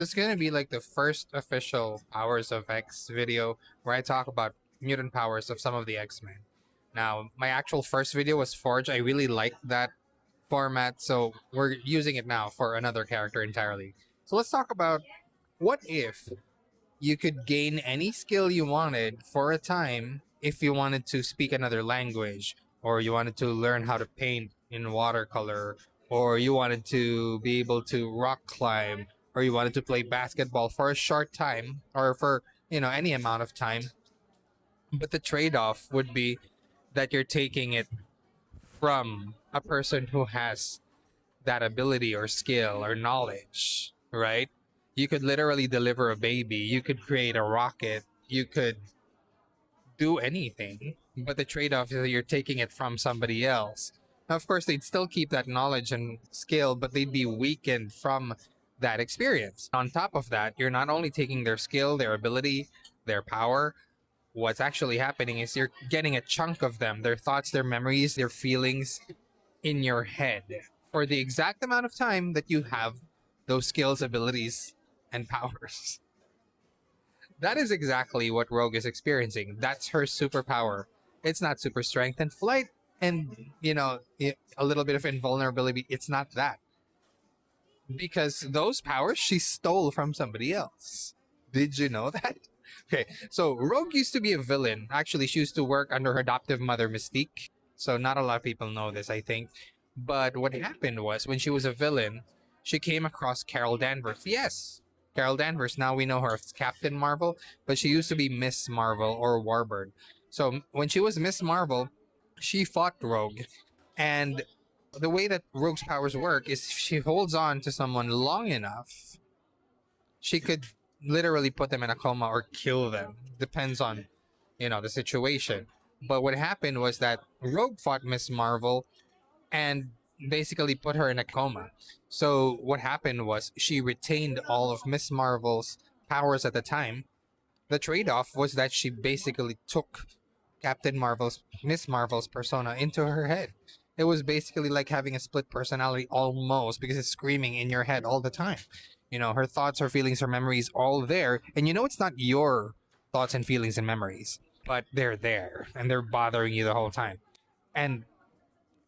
This is gonna be like the first official Powers of X video where I talk about mutant powers of some of the X-Men. Now, my actual first video was Forge. I really liked that format, so we're using it now for another character entirely. So let's talk about what if you could gain any skill you wanted for a time if you wanted to speak another language, or you wanted to learn how to paint in watercolor, or you wanted to be able to rock climb, or you wanted to play basketball for a short time, or for any amount of time. But the trade-off would be that you're taking it from a person who has that ability or skill or knowledge, right? You could literally deliver a baby, you could create a rocket, you could do anything, but the trade-off is that you're taking it from somebody else. Now, of course, they'd still keep that knowledge and skill, but they'd be weakened from that experience. On top of that, you're not only taking their skill, their ability, their power. What's actually happening is you're getting a chunk of them, their thoughts, their memories, their feelings, in your head for the exact amount of time that you have those skills, abilities, and powers. That is exactly what Rogue is experiencing. That's her superpower. It's not super strength and flight and, a little bit of invulnerability. It's not that. Because those powers she stole from somebody else. Did you know that? Okay, so Rogue used to be a villain. Actually, she used to work under her adoptive mother, Mystique. So not a lot of people know this, I think. But what happened was when she was a villain, she came across Carol Danvers. Yes, Carol Danvers. Now we know her as Captain Marvel, but she used to be Miss Marvel or Warbird. So when she was Miss Marvel, she fought Rogue. And the way that Rogue's powers work is if she holds on to someone long enough, she could literally put them in a coma or kill them. Depends on, the situation. But what happened was that Rogue fought Miss Marvel and basically put her in a coma. So what happened was she retained all of Miss Marvel's powers at the time. The trade-off was that she basically took Miss Marvel's persona into her head. It was basically like having a split personality almost, because it's screaming in your head all the time. Her thoughts, her feelings, her memories, all there. And it's not your thoughts and feelings and memories, but they're there and they're bothering you the whole time. And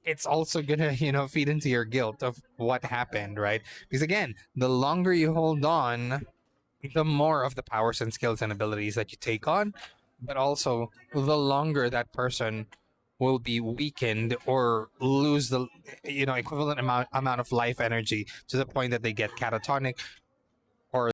it's also gonna, feed into your guilt of what happened, right? Because again, the longer you hold on, the more of the powers and skills and abilities that you take on, but also the longer that person will be weakened or lose the equivalent amount of life energy to the point that they get catatonic